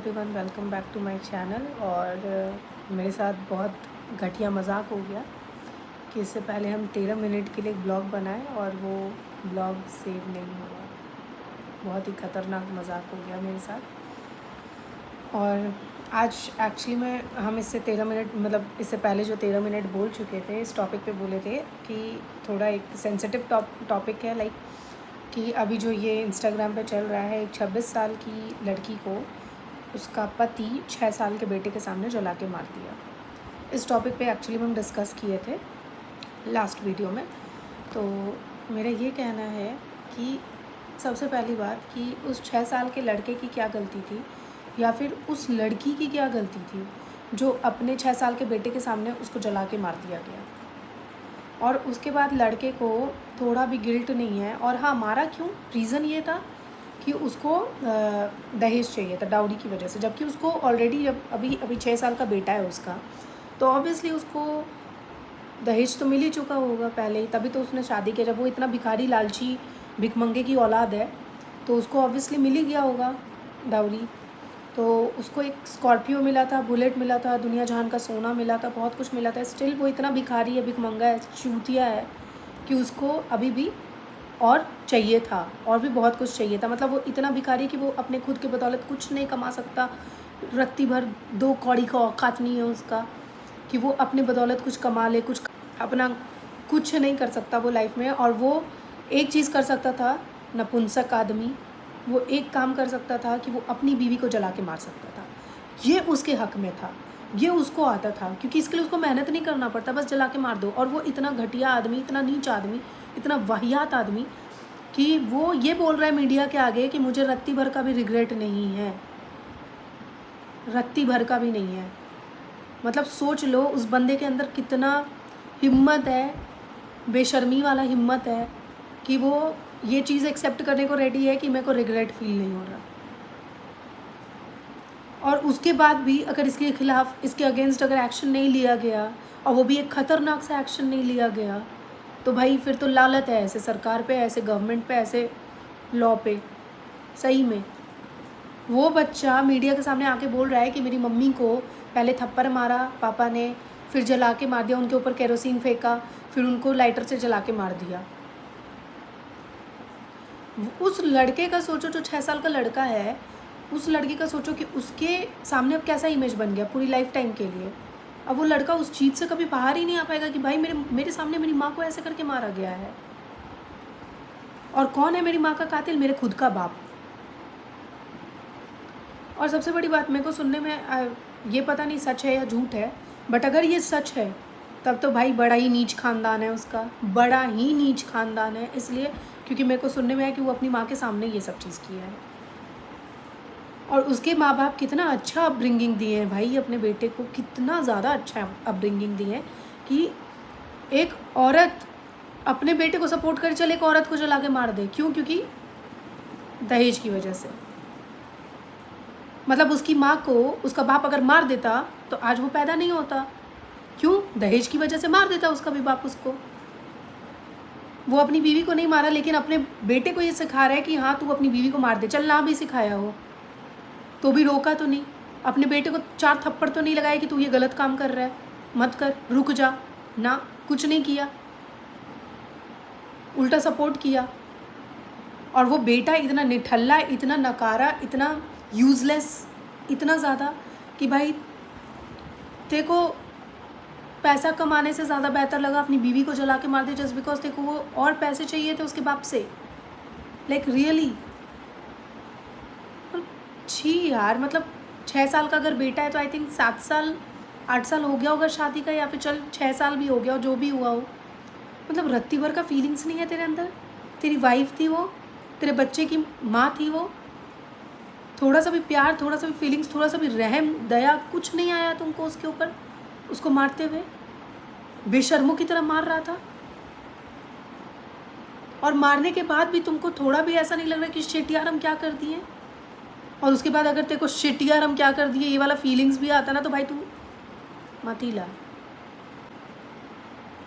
Everyone, welcome back to my channel. और मेरे साथ बहुत घटिया मजाक हो गया कि इससे पहले हम 13 मिनट के लिए एक ब्लॉग बनाए और वो ब्लॉग सेव नहीं हुआ। बहुत ही ख़तरनाक मजाक हो गया मेरे साथ। और आज एक्चुअली में हम इससे 13 मिनट इससे पहले जो 13 मिनट बोल चुके थे इस टॉपिक पे बोले थे कि थोड़ा एक सेंसिटिव टॉपिक है, लाइक कि अभी जो ये इंस्टाग्राम पे चल रहा है, एक 26 साल की लड़की को उसका पति 6 साल के बेटे के सामने जला के मार दिया। इस टॉपिक पे एक्चुअली हम डिस्कस किए थे लास्ट वीडियो में। तो मेरा ये कहना है कि सबसे पहली बात कि उस 6 साल के लड़के की क्या गलती थी या फिर उस लड़की की क्या गलती थी जो अपने 6 साल के बेटे के सामने उसको जला के मार दिया गया। और उसके बाद लड़के को थोड़ा भी गिल्ट नहीं है। और हाँ, मारा क्यों, रीज़न ये था कि उसको दहेज चाहिए था डाउरी की वजह से, जबकि उसको ऑलरेडी जब अभी 6 साल का बेटा है उसका, तो ऑब्वियसली उसको दहेज तो मिल ही चुका होगा पहले ही, तभी तो उसने शादी किया। जब वो इतना भिखारी लालची भिखमंगे की औलाद है तो उसको ऑब्वियसली मिल ही गया होगा डाउरी। तो उसको एक स्कॉर्पियो मिला था, बुलेट मिला था, दुनिया जहान का सोना मिला था, बहुत कुछ मिला था। स्टिल वो इतना भिखारी है, भिखमंगा है, चूतिया है कि उसको अभी भी और चाहिए था, और भी बहुत कुछ चाहिए था। मतलब वो इतना भिखारी कि वो अपने खुद के बदौलत कुछ नहीं कमा सकता, रत्ती भर 2 कौड़ी का औकात नहीं है उसका कि वो अपने बदौलत कुछ कमा ले, कुछ अपना कुछ नहीं कर सकता वो लाइफ में। और वो एक चीज़ कर सकता था, नपुंसक आदमी, वो एक काम कर सकता था कि वो अपनी बीवी को जला के मार सकता था। ये उसके हक में था, ये उसको आता था, क्योंकि इसके लिए उसको मेहनत नहीं करना पड़ता, बस जला के मार दो। और वो इतना घटिया आदमी, इतना नीच आदमी, इतना वाहियात आदमी कि वो ये बोल रहा है मीडिया के आगे कि मुझे रत्ती भर का भी रिग्रेट नहीं है, रत्ती भर का भी नहीं है। मतलब सोच लो उस बंदे के अंदर कितना हिम्मत है, बेशर्मी वाला हिम्मत है कि वो ये चीज़ एक्सेप्ट करने को रेडी है कि मेरे को रिग्रेट फील नहीं हो रहा। और उसके बाद भी अगर इसके खिलाफ, इसके अगेंस्ट अगर एक्शन नहीं लिया गया, और वो भी एक ख़तरनाक सा एक्शन नहीं लिया गया, तो भाई फिर तो लालत है ऐसे सरकार पे, ऐसे गवर्नमेंट पे, ऐसे लॉ पे। सही में वो बच्चा मीडिया के सामने आके बोल रहा है कि मेरी मम्मी को पहले थप्पड़ मारा पापा ने, फिर जला के मार दिया, उनके ऊपर केरोसिन फेंका, फिर उनको लाइटर से जला के मार दिया। उस लड़के का सोचो, जो 6 साल का लड़का है, उस लड़के का सोचो कि उसके सामने अब कैसा इमेज बन गया पूरी लाइफ टाइम के लिए। अब वो लड़का उस चीज़ से कभी बाहर ही नहीं आ पाएगा कि भाई मेरे सामने मेरी माँ को ऐसे करके मारा गया है। और कौन है मेरी माँ का कातिल? मेरे खुद का बाप। और सबसे बड़ी बात, मेरे को सुनने में ये पता नहीं सच है या झूठ है, बट अगर ये सच है तब तो भाई बड़ा ही नीच खानदान है उसका, बड़ा ही नीच खानदान है। इसलिए क्योंकि मेरे को सुनने में आया कि वो अपनी माँ के सामने ये सब चीज़ किया है। और उसके माँ बाप कितना अच्छा अपब्रिंगिंग दिए हैं भाई अपने बेटे को, कितना ज़्यादा अच्छा अपब्रिंगिंग दिए हैं कि एक औरत अपने बेटे को सपोर्ट कर चले, एक औरत को जला के मार दे। क्यों? क्योंकि दहेज की वजह से। मतलब उसकी माँ को उसका बाप अगर मार देता तो आज वो पैदा नहीं होता। क्यों? दहेज की वजह से मार देता उसका भी बाप उसको। वो अपनी बीवी को नहीं मारा, लेकिन अपने बेटे को ये सिखा रहा है कि हाँ तू अपनी बीवी को मार दे। चल ना भी सिखाया हो तो भी रोका तो नहीं, अपने बेटे को 4 थप्पड़ तो नहीं लगाया कि तू ये गलत काम कर रहा है, मत कर, रुक जा ना, कुछ नहीं किया, उल्टा सपोर्ट किया। और वो बेटा इतना निठल्ला, इतना नकारा, इतना यूज़लेस, इतना ज़्यादा कि भाई तेरे को पैसा कमाने से ज़्यादा बेहतर लगा अपनी बीवी को जला के मार दे, जस्ट बिकॉज तेरे को वो और पैसे चाहिए थे उसके बाप से। लाइक रियली छी यार। मतलब 6 साल का अगर बेटा है तो आई थिंक 7 साल 8 साल हो गया होगा शादी का, या फिर चल 6 साल भी हो गया हो, जो भी हुआ हो। मतलब रत्ती भर का फीलिंग्स नहीं है तेरे अंदर? तेरी वाइफ थी वो, तेरे बच्चे की माँ थी वो, थोड़ा सा भी प्यार, थोड़ा सा भी फीलिंग्स, थोड़ा सा भी रहम दया कुछ नहीं आया तुमको उसके ऊपर? उसको मारते हुए बेशर्मों की तरह मार रहा था, और मारने के बाद भी तुमको थोड़ा भी ऐसा नहीं लग रहा कि शिट यार हम क्या कर दिए? और उसके बाद अगर तेरे को शिट यार हम क्या कर दिए ये वाला फीलिंग्स भी आता ना, तो भाई तू मत ही ला।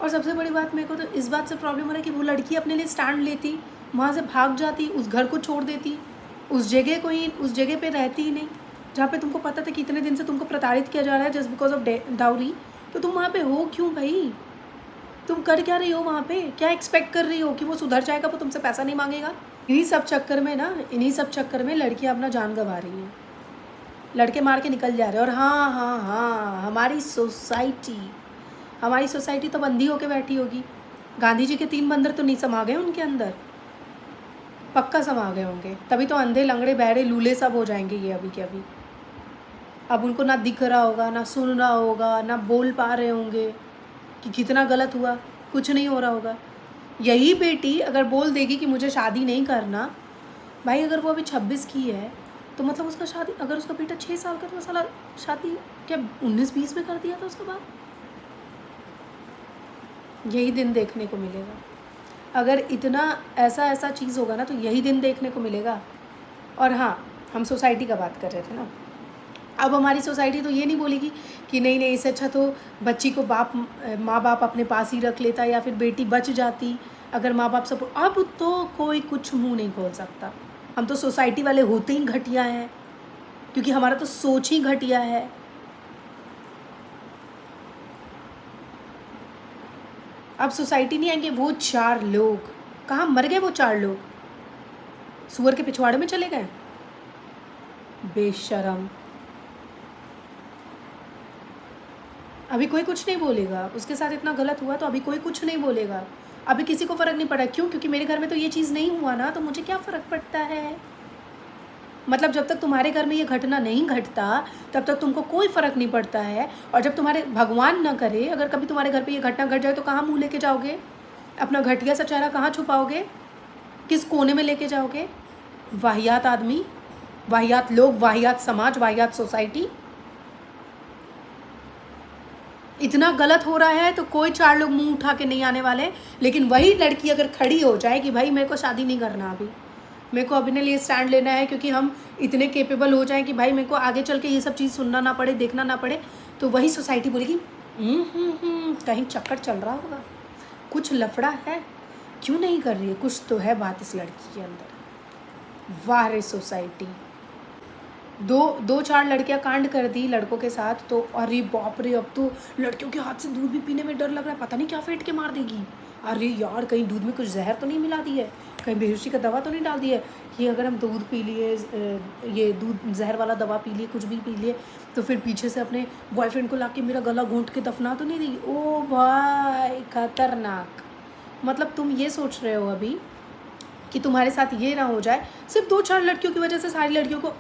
और सबसे बड़ी बात, मेरे को तो इस बात से प्रॉब्लम हो रहा है कि वो लड़की अपने लिए स्टैंड लेती, वहाँ से भाग जाती, उस घर को छोड़ देती, उस जगह पे रहती ही नहीं, जहाँ पे तुमको पता था कि इतने दिन से तुमको प्रताड़ित किया जा रहा है जस्ट बिकॉज ऑफ डाउरी, तो तुम वहाँ पे हो क्यों भाई? तुम कर क्या रही हो वहाँ पे? क्या एक्सपेक्ट कर रही हो कि वो सुधर जाएगा, वो तुमसे पैसा नहीं मांगेगा? इन्हीं सब चक्कर में लड़कियाँ अपना जान गंवा रही हैं, लड़के मार के निकल जा रहे हैं। और हाँ हाँ हाँ, हमारी सोसाइटी तो बंदी होके बैठी होगी। गांधी जी के 3 बंदर तो नहीं समा गए उनके अंदर, पक्का समा गए होंगे, तभी तो अंधे लंगड़े बहरे लूले सब हो जाएंगे ये अभी के अभी। अब उनको ना दिख रहा होगा, ना सुन रहा होगा, ना बोल पा रहे होंगे कि कितना गलत हुआ, कुछ नहीं हो रहा होगा। यही बेटी अगर बोल देगी कि मुझे शादी नहीं करना, भाई अगर वो अभी 26 की है तो मतलब उसका शादी, अगर उसका बेटा 6 साल का, तो साला शादी क्या 19-20 में कर दिया था उसके बाद? यही दिन देखने को मिलेगा। अगर इतना ऐसा चीज़ होगा ना तो यही दिन देखने को मिलेगा। और हाँ, हम सोसाइटी का बात कर रहे थे ना, अब हमारी सोसाइटी तो ये नहीं बोलेगी कि नहीं नहीं, इससे अच्छा तो बच्ची को माँ बाप अपने पास ही रख लेता, या फिर बेटी बच जाती अगर माँ बाप सब। अब तो कोई कुछ मुंह नहीं खोल सकता। हम तो सोसाइटी वाले होते ही घटिया हैं, क्योंकि हमारा तो सोच ही घटिया है। अब सोसाइटी नहीं आएंगे, वो 4 लोग कहाँ मर गए? वो 4 लोग सुअर के पिछवाड़े में चले गए, बेशरम। अभी कोई कुछ नहीं बोलेगा, उसके साथ इतना गलत हुआ तो अभी कोई कुछ नहीं बोलेगा, अभी किसी को फ़र्क नहीं पड़ा। क्यों? क्योंकि मेरे घर में तो ये चीज़ नहीं हुआ ना, तो मुझे क्या फ़र्क पड़ता है? मतलब जब तक तुम्हारे घर में ये घटना नहीं घटता तब तक तुमको कोई फ़र्क नहीं पड़ता है। और जब तुम्हारे, भगवान ना करे, अगर कभी तुम्हारे घर पे ये घटना घट जाए तो कहाँ मुँह लेके जाओगे? अपना घटिया सा चेहरा कहाँ छुपाओगे? किस कोने में लेके जाओगे? वाहियात आदमी, वाहियात लोग, वाहियात समाज, वाहियात सोसाइटी। इतना गलत हो रहा है तो कोई 4 लोग मुंह उठा के नहीं आने वाले। लेकिन वही लड़की अगर खड़ी हो जाए कि भाई मेरे को शादी नहीं करना, अभी मेरे को अपने लिए स्टैंड लेना है, क्योंकि हम इतने केपेबल हो जाएं कि भाई मेरे को आगे चल के ये सब चीज़ सुनना ना पड़े, देखना ना पड़े, तो वही सोसाइटी बोलेगी कहीं चक्कर चल रहा होगा, कुछ लफड़ा है, क्यों नहीं कर रही है, कुछ तो है बात इस लड़की के अंदर। वाह रे सोसाइटी। 4 लड़कियां कांड कर दी लड़कों के साथ, तो अरे बाप रे, अब तो लड़कियों के हाथ से दूध भी पीने में डर लग रहा है, पता नहीं क्या फेंट के मार देगी। अरे यार, कहीं दूध में कुछ जहर तो नहीं मिला दी है, कहीं बेहोशी का दवा तो नहीं डाल दी है कि अगर हम दूध पी लिए, ये दूध जहर वाला दवा पी लिए, कुछ भी पी लिए, तो फिर पीछे से अपने बॉयफ्रेंड को लाके मेरा गला घोंट के दफना तो नहीं देगी। ओ भाई खतरनाक। मतलब तुम ये सोच रहे हो अभी कि तुम्हारे साथ ये ना हो जाए, सिर्फ 2-4 लड़कियों की वजह से सारी लड़कियों को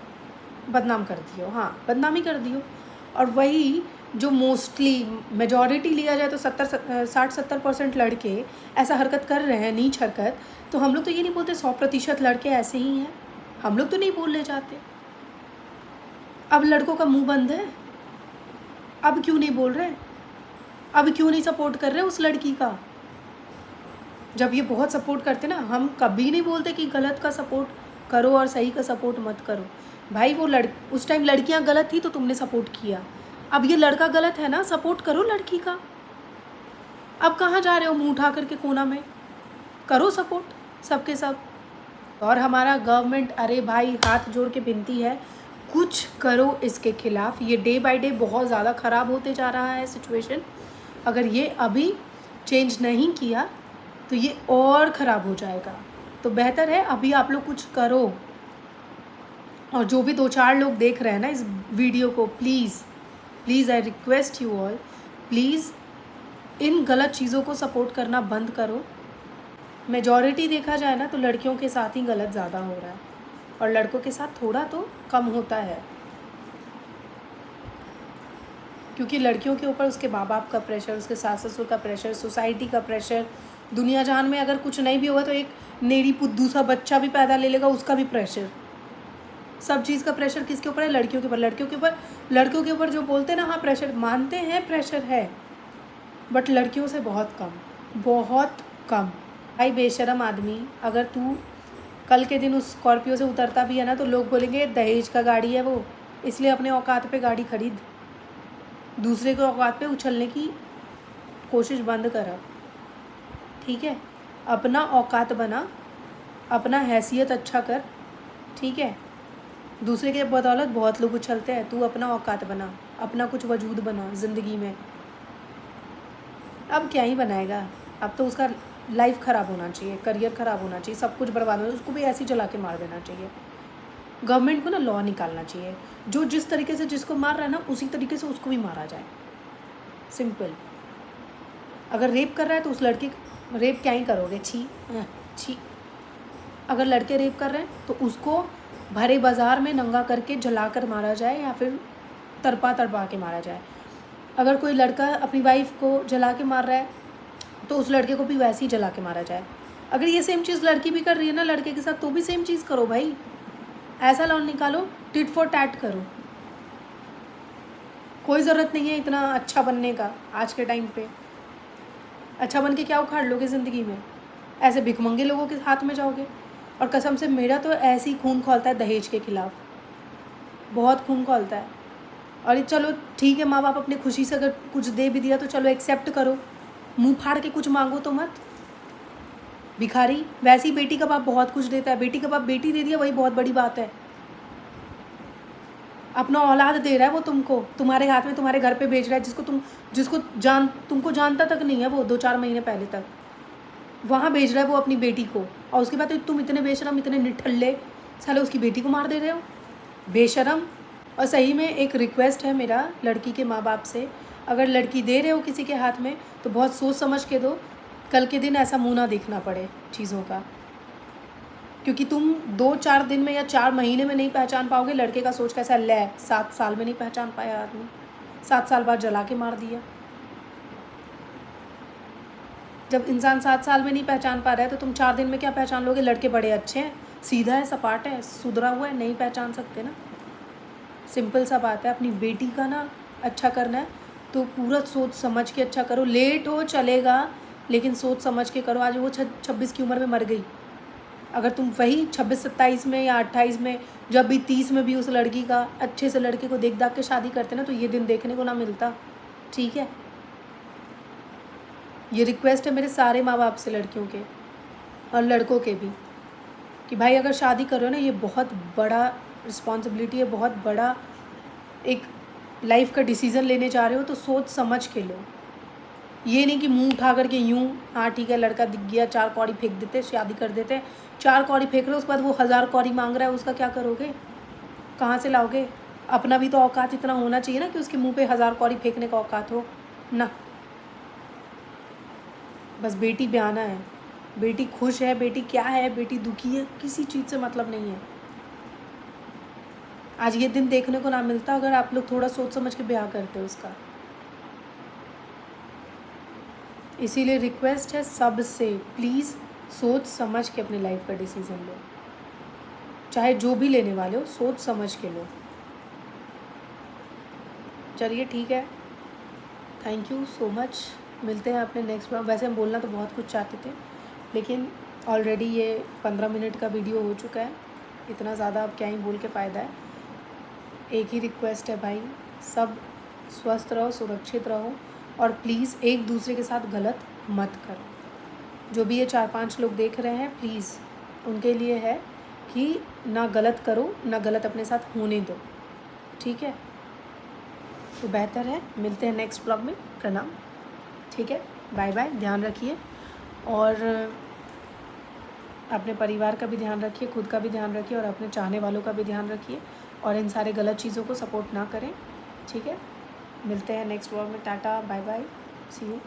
बदनाम कर दियो। हाँ, बदनामी कर दियो। और वही जो मोस्टली मेजॉरिटी लिया जाए तो 60-70% लड़के ऐसा हरकत कर रहे हैं, नीच हरकत, तो हम लोग तो ये नहीं बोलते 100% लड़के ऐसे ही हैं, हम लोग तो नहीं बोलने जाते। अब लड़कों का मुंह बंद है, अब क्यों नहीं बोल रहे, अब क्यों नहीं सपोर्ट कर रहे उस लड़की का? जब ये बहुत सपोर्ट करते ना, हम कभी नहीं बोलते कि गलत का सपोर्ट करो और सही का सपोर्ट मत करो। भाई वो उस टाइम लड़कियां गलत थी तो तुमने सपोर्ट किया, अब ये लड़का गलत है ना, सपोर्ट करो लड़की का। अब कहाँ जा रहे हो मुंह उठा करके कोना में? करो सपोर्ट सबके सब। और हमारा गवर्नमेंट, अरे भाई हाथ जोड़ के विनती है, कुछ करो इसके खिलाफ। ये डे बाय डे बहुत ज़्यादा ख़राब होते जा रहा है सिचुएशन। अगर ये अभी चेंज नहीं किया तो ये और ख़राब हो जाएगा। तो बेहतर है अभी आप लोग कुछ करो। और जो भी 2-4 लोग देख रहे हैं ना इस वीडियो को, please I request you all, please इन गलत चीज़ों को सपोर्ट करना बंद करो। मेजॉरिटी देखा जाए ना तो लड़कियों के साथ ही गलत ज़्यादा हो रहा है और लड़कों के साथ थोड़ा तो कम होता है, क्योंकि लड़कियों के ऊपर उसके माँ बाप का प्रेशर, उसके सास ससुर का प्रेशर, सोसाइटी का प्रेशर, दुनिया जहान में अगर कुछ नहीं भी होगा तो एक नेड़ी पुद्दू सा बच्चा भी पैदा ले लेगा, उसका भी प्रेशर। सब चीज़ का प्रेशर किसके ऊपर है? लड़कियों के ऊपर। लड़कियों के ऊपर जो बोलते हैं ना, हाँ प्रेशर मानते हैं, प्रेशर है, बट लड़कियों से बहुत कम। भाई बेशरम आदमी, अगर तू कल के दिन उस स्कॉर्पियो से उतरता भी है ना तो लोग बोलेंगे दहेज का गाड़ी है वो, इसलिए अपने औकात पे गाड़ी खरीद। दूसरे के औकात पे उछलने की कोशिश बंद कर, ठीक है? अपना औकात बना, अपना हैसियत अच्छा कर, ठीक है? दूसरे के बदौलत बहुत लोग उछलते हैं, तू अपना औकात बना, अपना कुछ वजूद बना ज़िंदगी में। अब क्या ही बनाएगा, अब तो उसका लाइफ ख़राब होना चाहिए, करियर ख़राब होना चाहिए, सब कुछ बर्बाद होना, उसको भी ऐसे ही जला के मार देना चाहिए। गवर्नमेंट को ना लॉ निकालना चाहिए, जो जिस तरीके से जिसको मार रहा है ना उसी तरीके से उसको भी मारा जाए, सिंपल। अगर रेप कर रहा है तो उस लड़के, रेप क्या ही करोगे, छी छी। अगर लड़के रेप कर रहे हैं तो उसको भरे बाज़ार में नंगा करके जला कर मारा जाए या फिर तड़पा के मारा जाए। अगर कोई लड़का अपनी वाइफ को जला के मार रहा है तो उस लड़के को भी वैसे ही जला के मारा जाए। अगर ये सेम चीज़ लड़की भी कर रही है ना लड़के के साथ, तो भी सेम चीज़ करो भाई। ऐसा लॉ निकालो, टिट फॉर टैट करो। कोई ज़रूरत नहीं है इतना अच्छा बनने का आज के टाइम पे। अच्छा बन के क्या उखाड़ लोगे ज़िंदगी में? ऐसे भिखमंगे लोगों के हाथ में जाओगे। और कसम से मेरा तो ऐसे ही खून खौलता है दहेज के ख़िलाफ़, बहुत खून खौलता है। और चलो ठीक है, माँ बाप अपनी खुशी से अगर कुछ दे भी दिया तो चलो एक्सेप्ट करो, मुंह फाड़ के कुछ मांगो तो मत। भिखारी वैसे ही बेटी का बाप बहुत कुछ देता है, बेटी का बाप बेटी दे दिया वही बहुत बड़ी बात है। अपना औलाद दे रहा है वो तुमको, तुम्हारे हाथ में, तुम्हारे घर पे भेज रहा है, तुमको जानता तक नहीं है वो 2-4 महीने पहले तक, वहाँ भेज रहा है वो अपनी बेटी को। और उसके बाद तुम इतने बेशरम, इतने निठल्ले साले उसकी बेटी को मार दे रहे हो, बेशरम। और सही में एक रिक्वेस्ट है मेरा लड़की के माँ बाप से, अगर लड़की दे रहे हो किसी के हाथ में तो बहुत सोच समझ के दो, कल के दिन ऐसा मुँह ना देखना पड़े चीज़ों का। क्योंकि तुम 2-4 दिन में या 4 महीने में नहीं पहचान पाओगे लड़के का सोच कैसा। 7 साल में नहीं पहचान पाया आदमी, 7 साल बाद जला के मार दिया। जब इंसान 7 साल में नहीं पहचान पा रहा है तो तुम 4 दिन में क्या पहचान लोगे? लड़के बड़े अच्छे हैं, सीधा है, सपाट है, सुधरा हुआ है, नहीं पहचान सकते ना। सिंपल सा बात है, अपनी बेटी का ना अच्छा करना है तो पूरा सोच समझ के अच्छा करो। लेट हो चलेगा लेकिन सोच समझ के करो। आज वो 26 की उम्र में मर गई, अगर तुम वही 26-27 में या 28 में, जब भी 30 में भी उस लड़की का अच्छे से लड़के को देख दाख के शादी करते ना तो ये दिन देखने को ना मिलता। ठीक है, ये रिक्वेस्ट है मेरे सारे माँ बाप से, लड़कियों के और लड़कों के भी, कि भाई अगर शादी कर रहे हो ना, ये बहुत बड़ा रिस्पॉन्सिबिलिटी है, बहुत बड़ा एक लाइफ का डिसीज़न लेने जा रहे हो तो सोच समझ के लो। ये नहीं कि मुंह उठा करके यूँ, हाँ ठीक है लड़का दिख गया 4 कौड़ी फेंक देते, शादी कर देते। 4 कौड़ी फेंक रहे हो, उसके बाद वो 1000 कौड़ी मांग रहा है, उसका क्या करोगे? कहाँ से लाओगे? अपना भी तो औकात इतना होना चाहिए ना कि उसके मुंह पे 1000 कौड़ी फेंकने का औकात हो ना। बस बेटी ब्याना है, बेटी खुश है, बेटी क्या है, बेटी दुखी है, किसी चीज़ से मतलब नहीं है। आज ये दिन देखने को ना मिलता अगर आप लोग थोड़ा सोच समझ के ब्याह करते हो उसका। इसीलिए रिक्वेस्ट है सबसे, प्लीज़ सोच समझ के अपनी लाइफ का डिसीज़न लो, चाहे जो भी लेने वाले हो सोच समझ के लो। चलिए ठीक है, थैंक यू सो मच, मिलते हैं अपने नेक्स्ट ब्लॉग। वैसे हम बोलना तो बहुत कुछ चाहते थे लेकिन ऑलरेडी ये 15 मिनट का वीडियो हो चुका है, इतना ज़्यादा अब क्या ही बोल के फ़ायदा है। एक ही रिक्वेस्ट है भाई, सब स्वस्थ रहो, सुरक्षित रहो और प्लीज़ एक दूसरे के साथ गलत मत करो। जो भी ये 4-5 लोग देख रहे हैं, प्लीज़ उनके लिए है कि ना गलत करो, ना गलत अपने साथ होने दो, ठीक है? तो बेहतर है, मिलते हैं नेक्स्ट ब्लॉग में। प्रणाम, ठीक है, बाय बाय, ध्यान रखिए और अपने परिवार का भी ध्यान रखिए, खुद का भी ध्यान रखिए और अपने चाहने वालों का भी ध्यान रखिए और इन सारे गलत चीज़ों को सपोर्ट ना करें, ठीक है? मिलते हैं नेक्स्ट व्लॉग में। Tata, bye bye, see you.